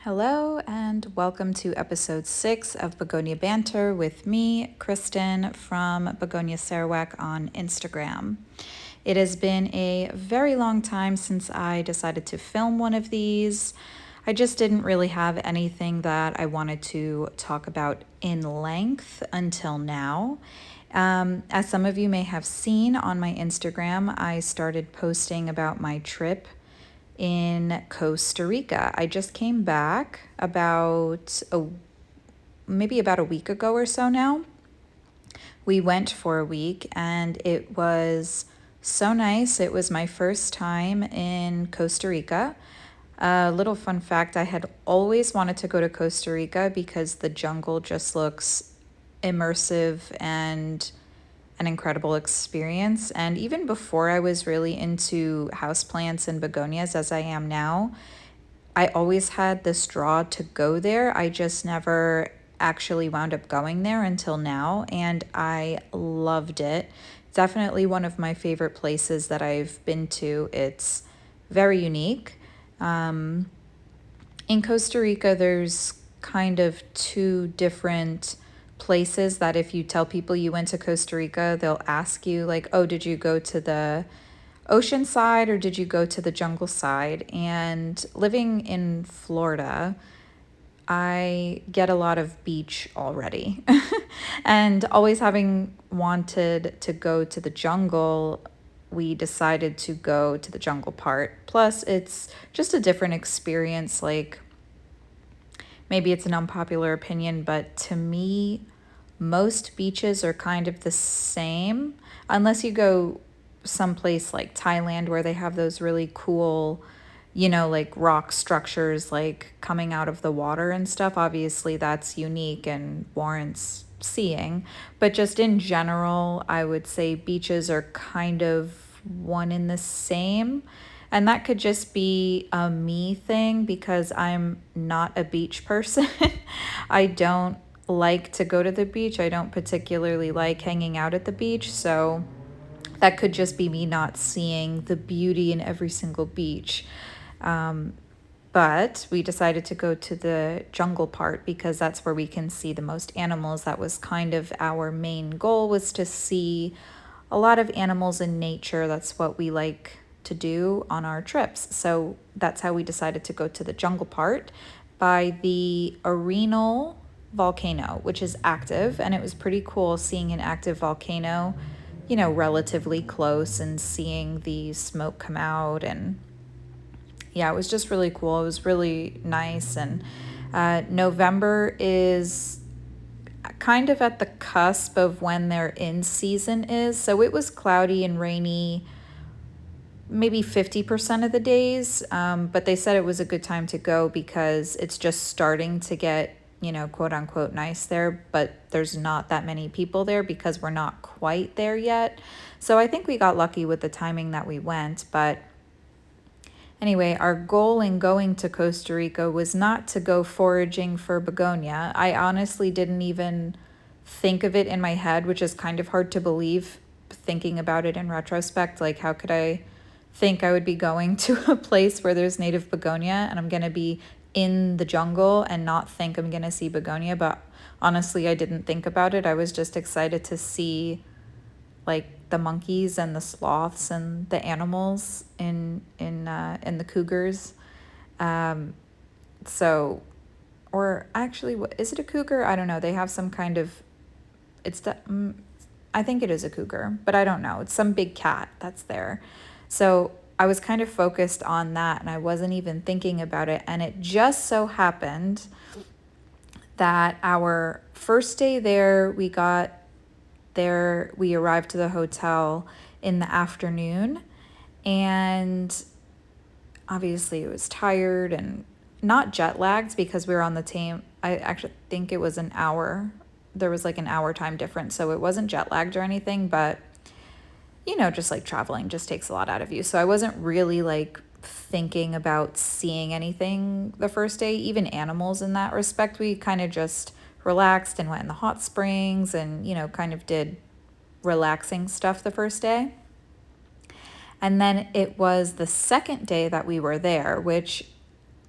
Hello, and welcome to episode 6 of Begonia Banter with me, Kristen, from BegoniaSarawak on Instagram. It has been a very long time since I decided to film one of these. I just didn't really have anything that I wanted to talk about in length until now. As some of you may have seen on my Instagram, I started posting about my trip in Costa Rica. I just came back maybe about a week ago or so now. We went for a week and it was so nice. It was my first time in Costa Rica. A little fun fact, I had always wanted to go to Costa Rica because the jungle just looks immersive and an incredible experience. And even before I was really into houseplants and begonias as I am now, I always had this draw to go there. I just never actually wound up going there until now, and I loved it. Definitely one of my favorite places that I've been to. It's very unique. In Costa Rica, there's kind of two different places that if you tell people you went to Costa Rica, they'll ask you, like, oh, did you go to the ocean side or did you go to the jungle side? And living in Florida, I get a lot of beach already. And always having wanted to go to the jungle, we decided to go to the jungle part. Plus, it's just a different experience. Like, maybe it's an unpopular opinion, but to me, most beaches are kind of the same, unless you go someplace like Thailand where they have those really cool, like rock structures like coming out of the water and stuff. Obviously, that's unique and warrants seeing. But just in general, I would say beaches are kind of one in the same. And that could just be a me thing because I'm not a beach person. I don't like to go to the beach. I don't particularly like hanging out at the beach. So that could just be me not seeing the beauty in every single beach. But we decided to go to the jungle part because that's where we can see the most animals. That was kind of our main goal, was to see a lot of animals in nature. That's what we like to do on our trips. So that's how we decided to go to the jungle part by the Arenal volcano, which is active. And it was pretty cool seeing an active volcano, relatively close and seeing the smoke come out. And yeah, it was just really cool. It was really nice. And November is kind of at the cusp of when their in season is. So it was cloudy and rainy maybe 50% of the days, but they said it was a good time to go because it's just starting to get, quote unquote nice there, but there's not that many people there because we're not quite there yet. So I think we got lucky with the timing that we went. But anyway, our goal in going to Costa Rica was not to go foraging for begonia. I honestly didn't even think of it in my head, which is kind of hard to believe thinking about it in retrospect. Like, how could I think I would be going to a place where there's native begonia and I'm going to be in the jungle and not think I'm going to see begonia? But honestly, I didn't think about it. I was just excited to see like the monkeys and the sloths and the animals in the cougars. So, or actually, what is it, a cougar? I don't know. They have some kind of, I think it is a cougar, but I don't know. It's some big cat that's there. So I was kind of focused on that and I wasn't even thinking about it. And it just so happened that our first day there, we arrived to the hotel in the afternoon, and obviously it was tired and not jet lagged because we were on the team. I actually think it was an hour. There was like an hour time difference. So it wasn't jet lagged or anything, but just like traveling just takes a lot out of you. So I wasn't really like thinking about seeing anything the first day, even animals in that respect. We kind of just relaxed and went in the hot springs and, kind of did relaxing stuff the first day. And then it was the second day that we were there, which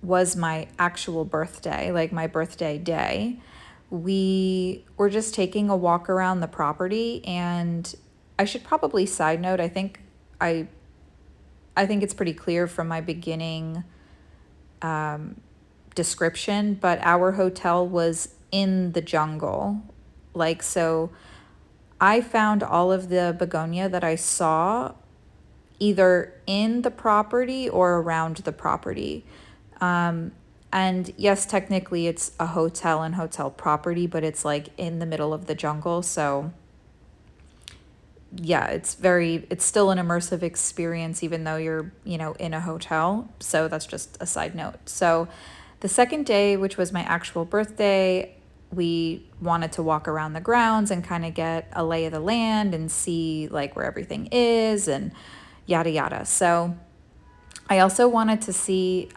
was my actual birthday, like my birthday day, we were just taking a walk around the property. And I should probably side note, I I think it's pretty clear from my beginning description, but our hotel was in the jungle. Like, so I found all of the begonia that I saw either in the property or around the property. And yes, technically it's a hotel and hotel property, but it's like in the middle of the jungle. So yeah, it's still an immersive experience, even though you're, in a hotel. So that's just a side note. So the second day, which was my actual birthday, we wanted to walk around the grounds and kind of get a lay of the land and see like where everything is and yada yada. So I also wanted to see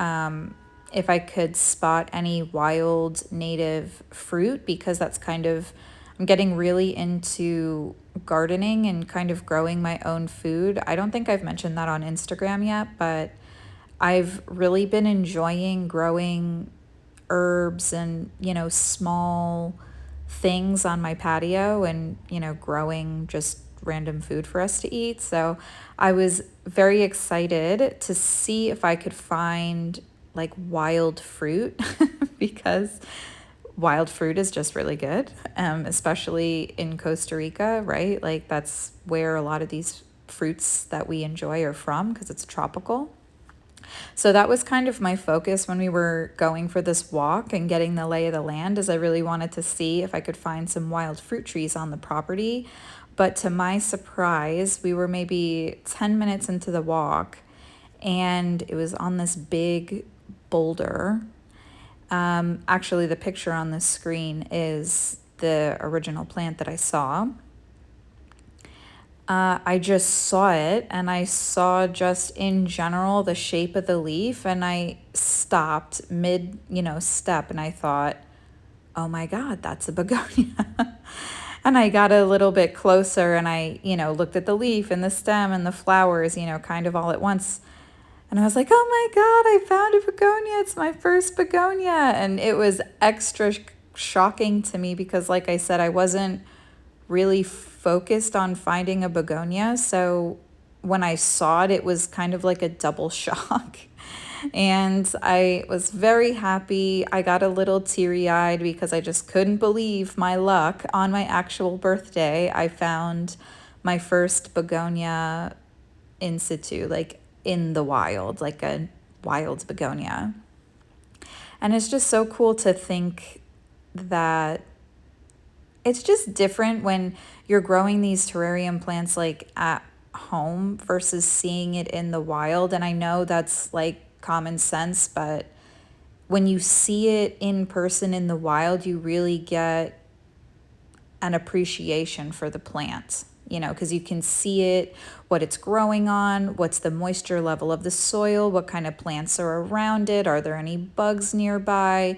if I could spot any wild native fruit, because I'm getting really into gardening and kind of growing my own food. I don't think I've mentioned that on Instagram yet, but I've really been enjoying growing herbs and, small things on my patio and, growing just random food for us to eat. So I was very excited to see if I could find like wild fruit because wild fruit is just really good, especially in Costa Rica, right? Like that's where a lot of these fruits that we enjoy are from because it's tropical. So that was kind of my focus when we were going for this walk and getting the lay of the land, is I really wanted to see if I could find some wild fruit trees on the property. But to my surprise, we were maybe 10 minutes into the walk and it was on this big boulder. Actually, the picture on the screen is the original plant that I saw. I just saw it and I saw just in general the shape of the leaf, and I stopped mid, step, and I thought, oh my God, that's a begonia. And I got a little bit closer and I, looked at the leaf and the stem and the flowers, kind of all at once. And I was like, oh my God, I found a begonia. It's my first begonia. And it was extra shocking to me because, like I said, I wasn't really focused on finding a begonia. So when I saw it, it was kind of like a double shock. And I was very happy. I got a little teary-eyed because I just couldn't believe my luck. On my actual birthday, I found my first begonia in situ, like in the wild, like a wild begonia. And it's just so cool to think that it's just different when you're growing these terrarium plants like at home versus seeing it in the wild. And I know that's like common sense, but when you see it in person in the wild, you really get an appreciation for the plant, because you can see it, what it's growing on, what's the moisture level of the soil, what kind of plants are around it, are there any bugs nearby,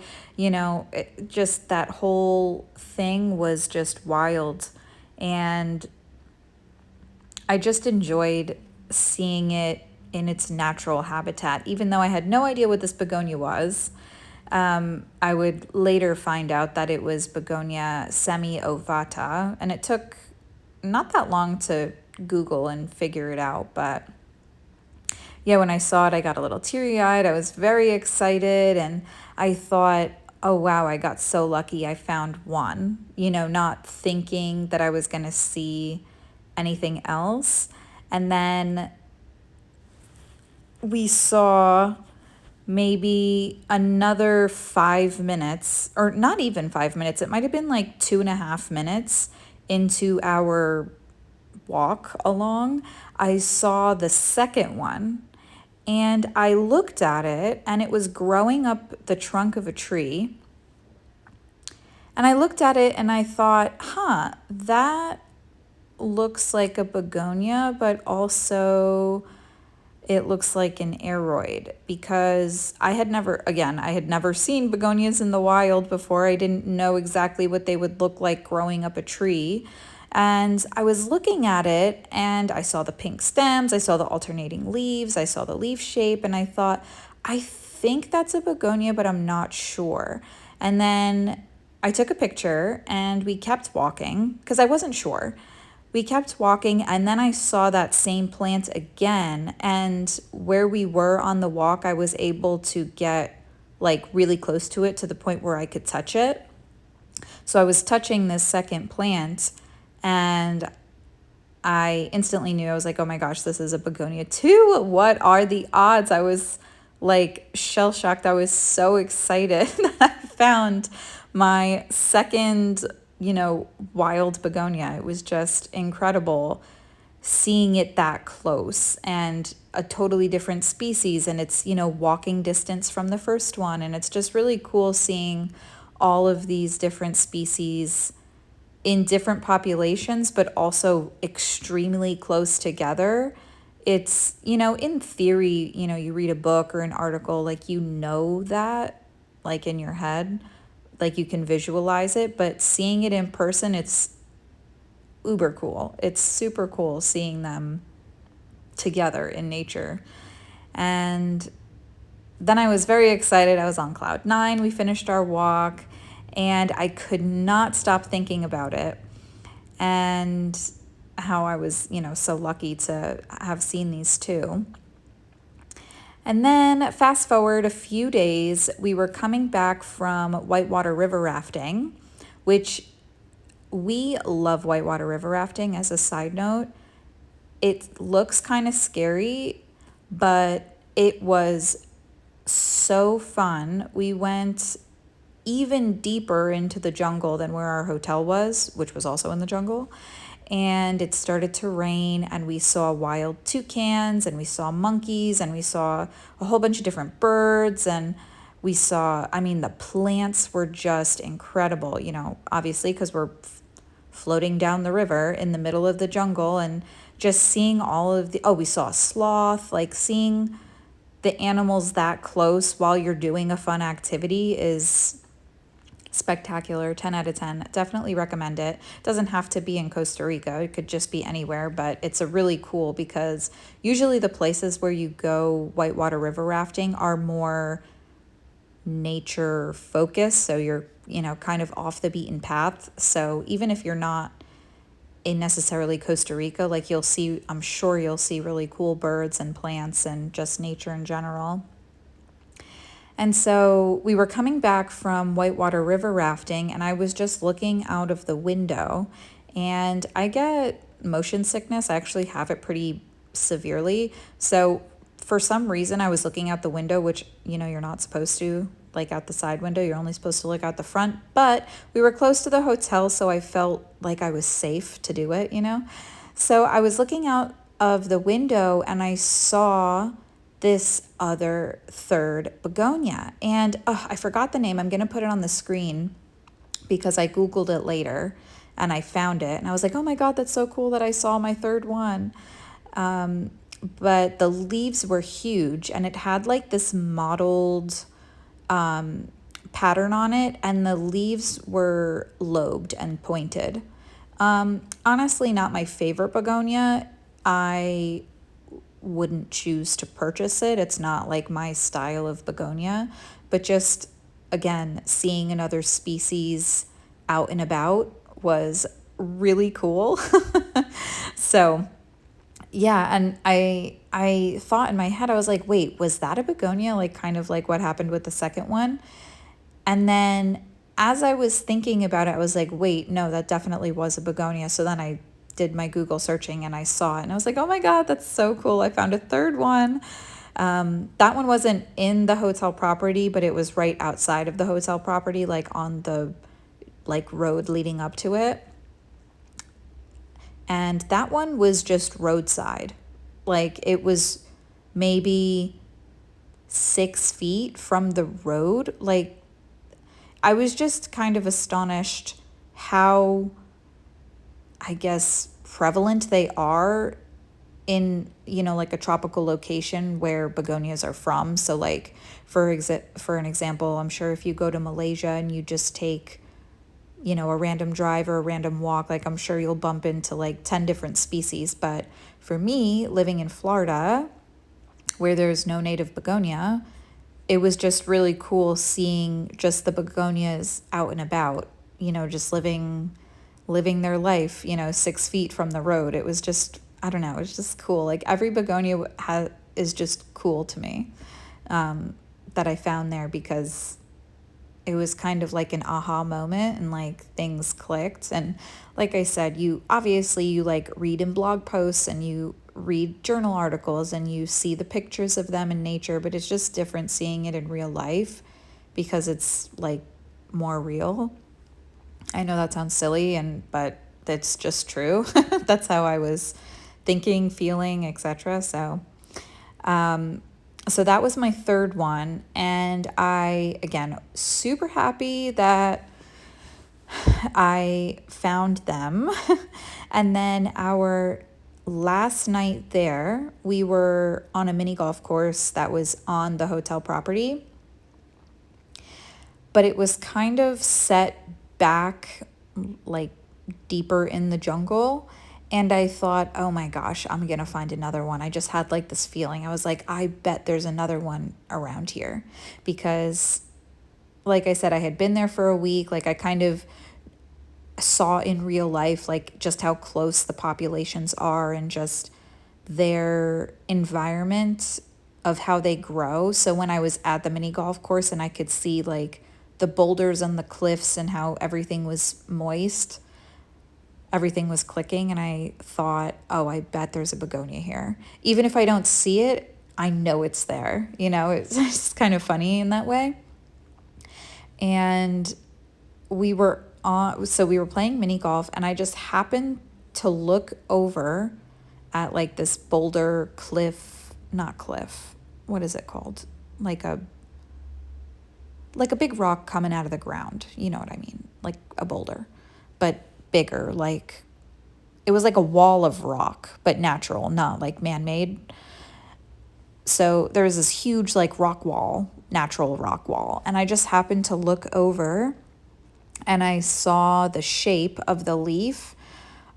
just that whole thing was just wild. And I just enjoyed seeing it in its natural habitat, even though I had no idea what this begonia was. I would later find out that it was Begonia semi-ovata, and it took not that long to Google and figure it out. But yeah, when I saw it, I got a little teary-eyed. I was very excited, and I thought, oh wow, I got so lucky I found one, not thinking that I was going to see anything else. And then we saw maybe another 5 minutes, or not even 5 minutes, it might have been like 2.5 minutes into our walk along, I saw the second one, and I looked at it and it was growing up the trunk of a tree. And I looked at it and I thought, that looks like a begonia, but also it looks like an aroid, because I had never seen begonias in the wild before. I didn't know exactly what they would look like growing up a tree. And I was looking at it and I saw the pink stems, I saw the alternating leaves, I saw the leaf shape, and I thought, I think that's a begonia, but I'm not sure. And then I took a picture and we kept walking because I wasn't sure. We kept walking and then I saw that same plant again. And where we were on the walk, I was able to get like really close to it to the point where I could touch it. So I was touching this second plant and I instantly knew. I was like, oh my gosh, this is a begonia too. What are the odds? I was like shell shocked. I was so excited that I found my second, wild begonia. It was just incredible seeing it that close and a totally different species. And it's, walking distance from the first one. And it's just really cool seeing all of these different species in different populations, but also extremely close together. It's, in theory, you read a book or an article, like, that, like in your head, like you can visualize it, but seeing it in person, it's uber cool. It's super cool seeing them together in nature. And then I was very excited. I was on cloud nine. We finished our walk and I could not stop thinking about it and how I was, so lucky to have seen these two. And then fast forward a few days, we were coming back from whitewater river rafting, which we love whitewater river rafting. As a side note, it looks kind of scary, but it was so fun. We went even deeper into the jungle than where our hotel was, which was also in the jungle. And it started to rain and we saw wild toucans and we saw monkeys and we saw a whole bunch of different birds and we saw, the plants were just incredible, obviously because we're floating down the river in the middle of the jungle and just seeing all of we saw a sloth, like seeing the animals that close while you're doing a fun activity is spectacular. 10 out of 10. Definitely recommend it. Doesn't have to be in Costa Rica. It could just be anywhere, but it's a really cool because usually the places where you go whitewater river rafting are more nature focused. So you're, kind of off the beaten path. So even if you're not in necessarily Costa Rica, like I'm sure you'll see really cool birds and plants and just nature in general. And so we were coming back from whitewater river rafting and I was just looking out of the window and I get motion sickness. I actually have it pretty severely. So for some reason I was looking out the window, which, you're not supposed to, like out the side window. You're only supposed to look out the front, but we were close to the hotel. So I felt like I was safe to do it, So I was looking out of the window and I saw this other third begonia. And I forgot the name. I'm going to put it on the screen because I Googled it later and I found it. And I was like, oh my God, that's so cool that I saw my third one. But the leaves were huge and it had like this mottled pattern on it. And the leaves were lobed and pointed. Honestly, not my favorite begonia. I wouldn't choose to purchase it. It's not like my style of begonia, but just again, seeing another species out and about was really cool. So yeah, and I thought in my head, I was like, wait, was that a begonia? Like kind of like what happened with the second one. And then as I was thinking about it, I was like, wait, no, that definitely was a begonia. So then I did my Google searching and I saw it and I was like, oh my God, that's so cool. I found a third one. That one wasn't in the hotel property, but it was right outside of the hotel property, like on the road leading up to it. And that one was just roadside. Like it was maybe 6 feet from the road. Like I was just kind of astonished how, I guess, prevalent they are in, like a tropical location where begonias are from. So like for an example, I'm sure if you go to Malaysia and you just take, a random drive or a random walk, like I'm sure you'll bump into like 10 different species. But for me, living in Florida, where there's no native begonia, it was just really cool seeing just the begonias out and about, just living their life, 6 feet from the road. It was just, I don't know, it's just cool. Like every begonia is just cool to me, that I found there, because it was kind of like an aha moment and like things clicked. And like I said, you like read in blog posts and you read journal articles and you see the pictures of them in nature, but it's just different seeing it in real life because it's like more real. I know that sounds silly, but that's just true. That's how I was thinking, feeling, etc. So that was my third one, and I, again, super happy that I found them. And then our last night there, we were on a mini golf course that was on the hotel property, but it was kind of set back like deeper in the jungle. And I thought, oh my gosh, I'm going to find another one. I just had like this feeling. I was like, I bet there's another one around here. Because, like I said, I had been there for a week. Like I kind of saw in real life, like just how close the populations are and just their environment of how they grow. So when I was at the mini golf course and I could see like the boulders and the cliffs and how everything was moist, everything was clicking, and I thought, oh, I bet there's a begonia here. Even if I don't see it, I know it's there. It's just kind of funny in that way. And we were playing mini golf, and I just happened to look over at like this boulder not cliff. What is it called? Like a big rock coming out of the ground. You know what I mean? Like a boulder, but bigger. Like it was like a wall of rock, but natural, not like man-made. So there was this huge like natural rock wall. And I just happened to look over and I saw the shape of the leaf.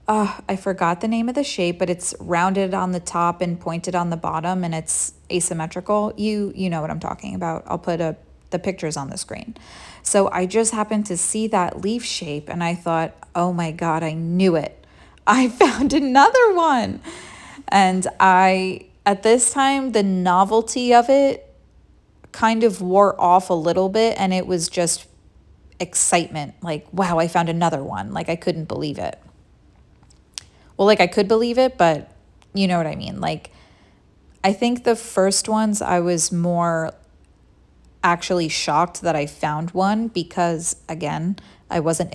I forgot the name of the shape, but it's rounded on the top and pointed on the bottom, and it's asymmetrical. You know what I'm talking about. I'll put the pictures on the screen. So I just happened to see that leaf shape, and I thought, oh my God, I knew it. I found another one. And at this time, the novelty of it kind of wore off a little bit, and it was just excitement. Like, wow, I found another one. Like, I couldn't believe it. Well, like I could believe it, but you know what I mean? Like, I think the first ones I was more actually shocked that I found one because, again, I wasn't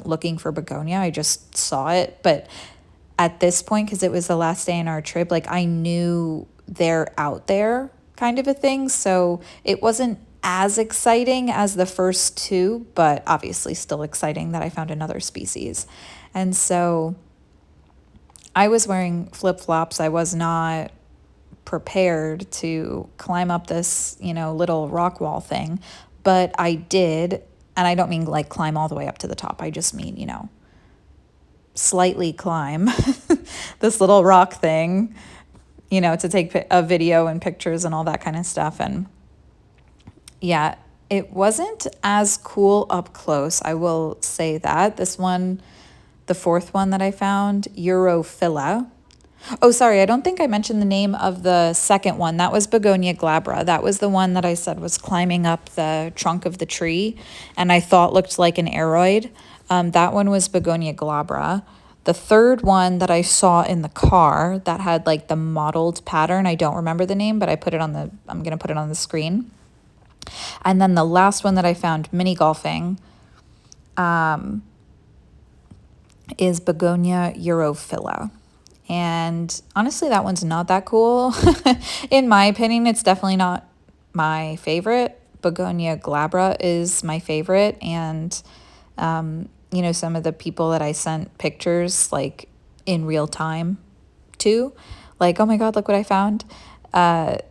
looking for begonia. I just saw it. But at this point, because it was the last day in our trip, like I knew they're out there kind of a thing. So it wasn't as exciting as the first two, but obviously still exciting that I found another species. And so I was wearing flip-flops. I was not prepared to climb up this, little rock wall thing, but I did. And I don't mean like climb all the way up to the top. I just mean, slightly climb this little rock thing, to take a video and pictures and all that kind of stuff. And yeah, it wasn't as cool up close. I will say that. This one, the fourth one that I found, Europhila. Oh, sorry, I don't think I mentioned the name of the second one. That was Begonia glabra. That was the one that I said was climbing up the trunk of the tree and I thought looked like an aroid. That one was Begonia glabra. The third one that I saw in the car that had like the mottled pattern, I don't remember the name, but I'm going to put it on the screen. And then the last one that I found mini golfing is Begonia Europhila. And honestly, that one's not that cool. In my opinion, it's definitely not my favorite. Begonia glabra is my favorite. And, some of the people that I sent pictures like in real time to, like, oh my God, look what I found. Out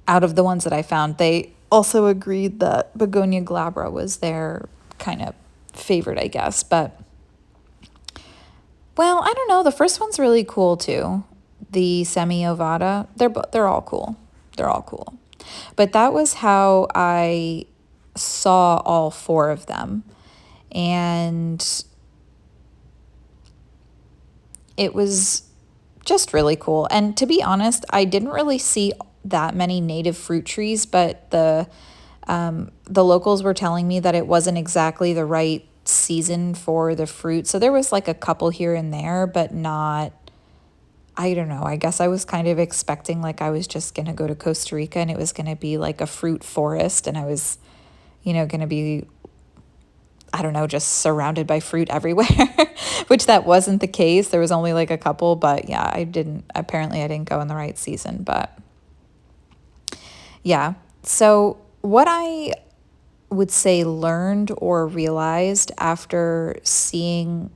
of the ones that I found, they also agreed that Begonia glabra was their kind of favorite, I guess. But well, I don't know. The first one's really cool too. The semi-ovata, they're all cool. They're all cool. But that was how I saw all four of them. And it was just really cool. And to be honest, I didn't really see that many native fruit trees, but the locals were telling me that it wasn't exactly the right season for the fruit. So there was like a couple here and there, but not, I don't know. I guess I was kind of expecting like I was just going to go to Costa Rica and it was going to be like a fruit forest and I was, going to be, I don't know, just surrounded by fruit everywhere, which that wasn't the case. There was only like a couple, but yeah, apparently I didn't go in the right season, but yeah. So what I would say learned or realized after seeing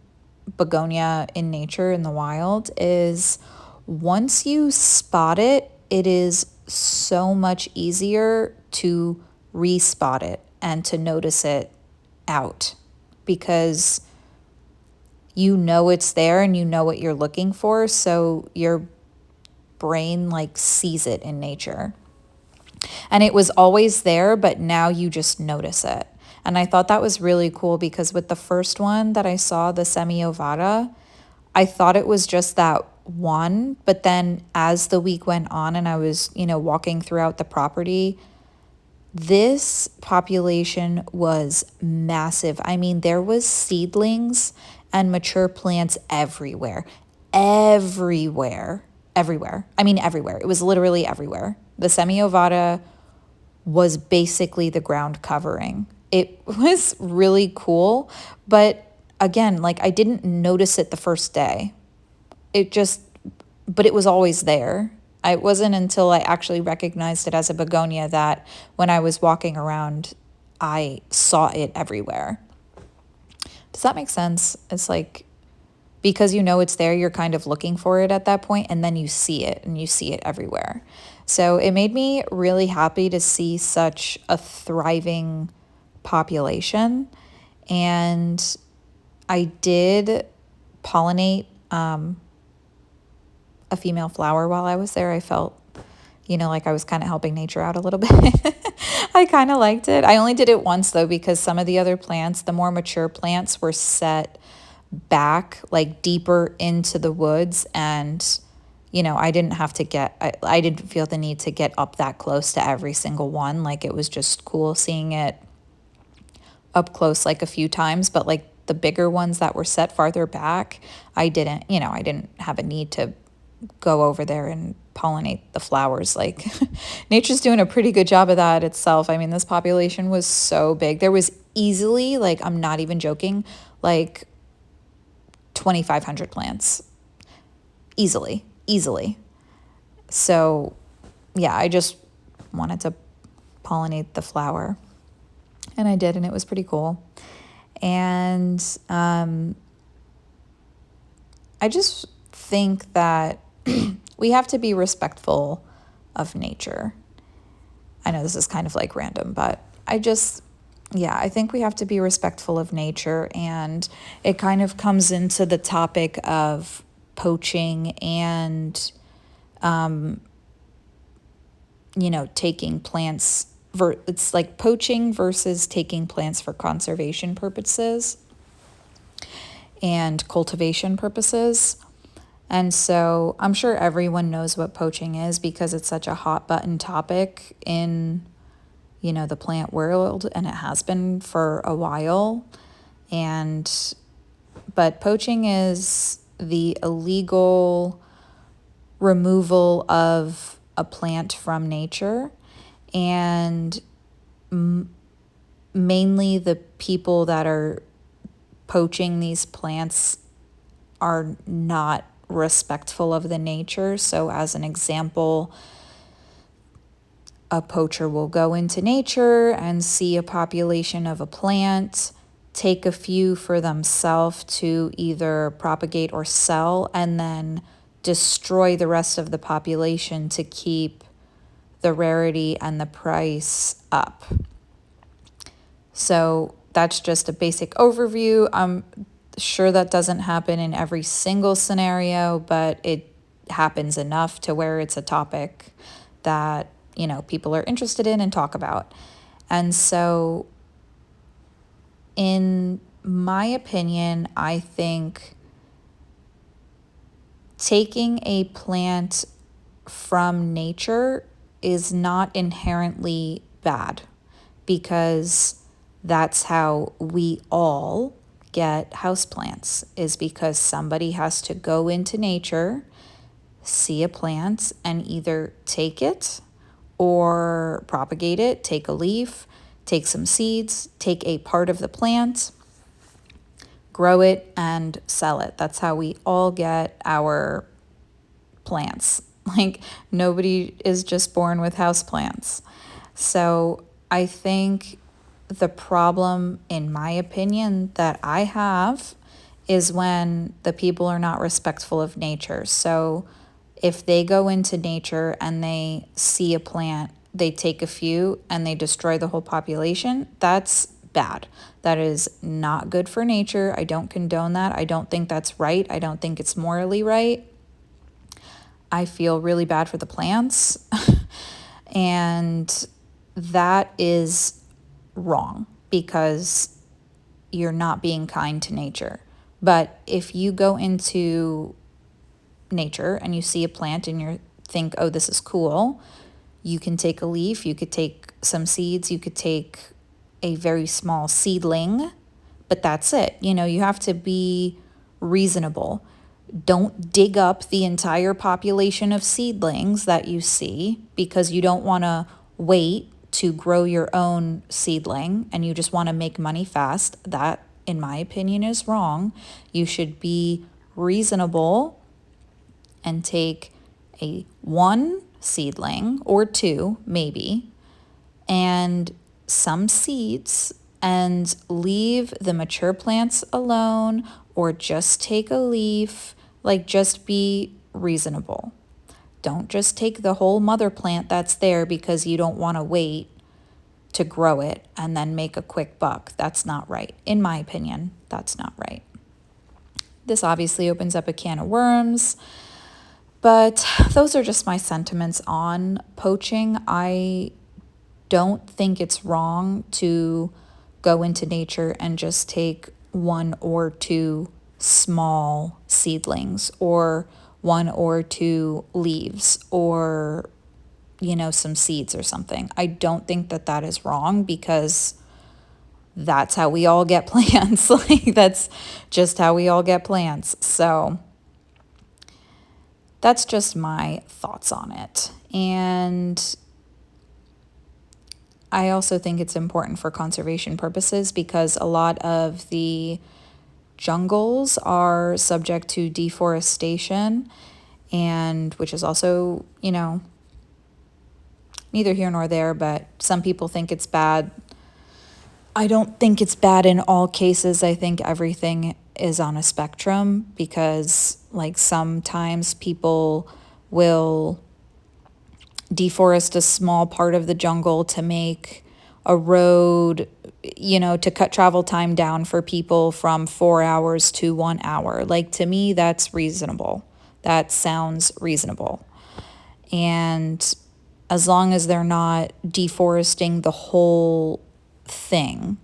begonia in nature in the wild is once you spot it, it is so much easier to re-spot it and to notice it out because you know it's there and you know what you're looking for, so your brain like sees it in nature. And it was always there, but now you just notice it. And I thought that was really cool because with the first one that I saw, the semi-ovata, I thought it was just that one. But then as the week went on and I was, walking throughout the property, this population was massive. I mean, there was seedlings and mature plants everywhere. Everywhere. Everywhere. I mean, everywhere. It was literally everywhere. The semi-ovata was basically the ground covering. It was really cool, but again, like I didn't notice it the first day. But it was always there. It wasn't until I actually recognized it as a begonia that when I was walking around, I saw it everywhere. Does that make sense? It's like, because you know it's there, you're kind of looking for it at that point, and then you see it, and you see it everywhere. So it made me really happy to see such a thriving population. And I did pollinate a female flower while I was there. I felt, like I was kind of helping nature out a little bit. I kind of liked it. I only did it once though, because some of the other plants, the more mature plants, were set back like deeper into the woods, and I didn't have to I didn't feel the need to get up that close to every single one. Like it was just cool seeing it up close like a few times, but like the bigger ones that were set farther back, I didn't have a need to go over there and pollinate the flowers. Like nature's doing a pretty good job of that itself. I mean, this population was so big. There was easily, like, I'm not even joking, like 2,500 plants. Easily. So yeah, I just wanted to pollinate the flower. And I did, and it was pretty cool. And I just think that we have to be respectful of nature. I know this is kind of like random, but I think we have to be respectful of nature, and it kind of comes into the topic of poaching and, taking plants. It's like poaching versus taking plants for conservation purposes and cultivation purposes. And so I'm sure everyone knows what poaching is because it's such a hot button topic in, the plant world, and it has been for a while. But poaching is the illegal removal of a plant from nature, and mainly the people that are poaching these plants are not respectful of the nature. So as an example, a poacher will go into nature and see a population of a plant, take a few for themselves to either propagate or sell, and then destroy the rest of the population to keep the rarity and the price up. So that's just a basic overview. I'm sure that doesn't happen in every single scenario, but it happens enough to where it's a topic that, people are interested in and talk about. And so in my opinion, I think taking a plant from nature is not inherently bad, because that's how we all get houseplants, is because somebody has to go into nature, see a plant, and either take it or propagate it, take a leaf, take some seeds, take a part of the plant, grow it, and sell it. That's how we all get our plants. Like, nobody is just born with houseplants. So I think the problem, in my opinion, that I have is when the people are not respectful of nature. So if they go into nature and they see a plant, they take a few and they destroy the whole population, that's bad. That is not good for nature. I don't condone that. I don't think that's right. I don't think it's morally right. I feel really bad for the plants. And that is wrong, because you're not being kind to nature. But if you go into nature and you see a plant and you think, oh, this is cool, you can take a leaf, you could take some seeds, you could take a very small seedling, but that's it. You have to be reasonable. Don't dig up the entire population of seedlings that you see, because you don't want to wait to grow your own seedling and you just want to make money fast. That, in my opinion, is wrong. You should be reasonable and take a one seedling or two, maybe, and some seeds, and leave the mature plants alone, or just take a leaf. Like, just be reasonable. Don't just take the whole mother plant that's there because you don't want to wait to grow it and then make a quick buck. That's not right. In my opinion, that's not right. This obviously opens up a can of worms, but those are just my sentiments on poaching. I don't think it's wrong to go into nature and just take one or two small seedlings, or one or two leaves, or some seeds or something. I don't think that that is wrong, because that's how we all get plants. Like, that's just how we all get plants. So that's just my thoughts on it. And I also think it's important for conservation purposes, because a lot of the jungles are subject to deforestation, and which is also, neither here nor there, but some people think it's bad. I don't think it's bad in all cases. I think everything is on a spectrum, because like sometimes people will deforest a small part of the jungle to make a road, to cut travel time down for people from 4 hours to 1 hour. Like, to me, that's reasonable. That sounds reasonable. And as long as they're not deforesting the whole thing,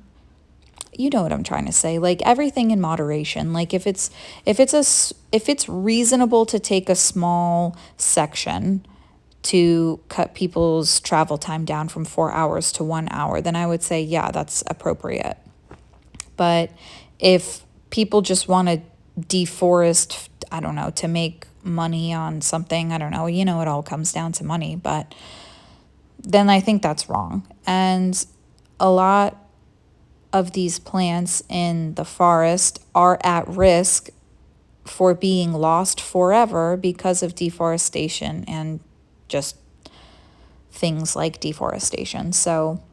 you know what I'm trying to say. Like, everything in moderation. Like, if it's reasonable to take a small section to cut people's travel time down from 4 hours to 1 hour, then I would say, yeah, that's appropriate. But if people just want to deforest, I don't know, to make money on something, I don't know, it all comes down to money, but then I think that's wrong. And a lot of these plants in the forest are at risk for being lost forever because of deforestation and just things like deforestation. So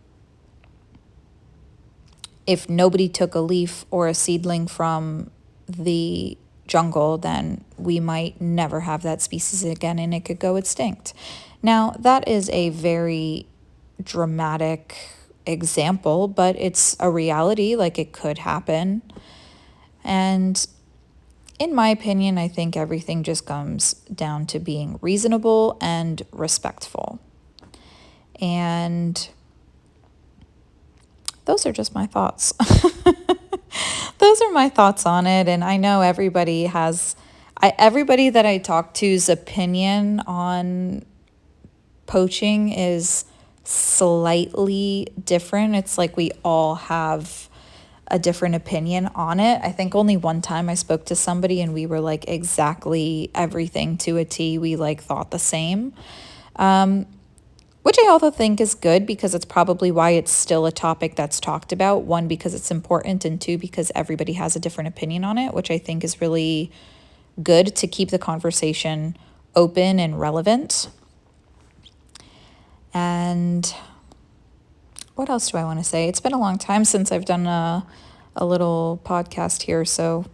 if nobody took a leaf or a seedling from the jungle, then we might never have that species again, and it could go extinct. Now, that is a very dramatic example, but it's a reality. Like, it could happen. And in my opinion, I think everything just comes down to being reasonable and respectful. And those are just my thoughts. Those are my thoughts on it. And I know everybody that I talk to's opinion on poaching is slightly different. It's like we all have a different opinion on it. I think only one time I spoke to somebody and we were like exactly everything to a T. We like thought the same, which I also think is good because it's probably why it's still a topic that's talked about. One, because it's important, and two, because everybody has a different opinion on it, which I think is really good to keep the conversation open and relevant. And what else do I want to say? It's been a long time since I've done a little podcast here, so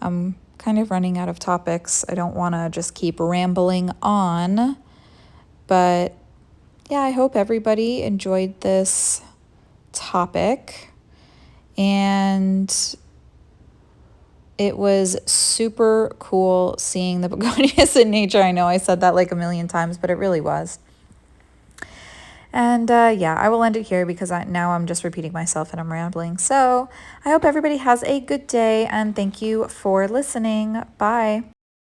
I'm kind of running out of topics. I don't want to just keep rambling on, but yeah, I hope everybody enjoyed this topic, and it was super cool seeing the begonias in nature. I know I said that like a million times, but it really was. And yeah, I will end it here because now I'm just repeating myself and I'm rambling. So I hope everybody has a good day, and thank you for listening. Bye.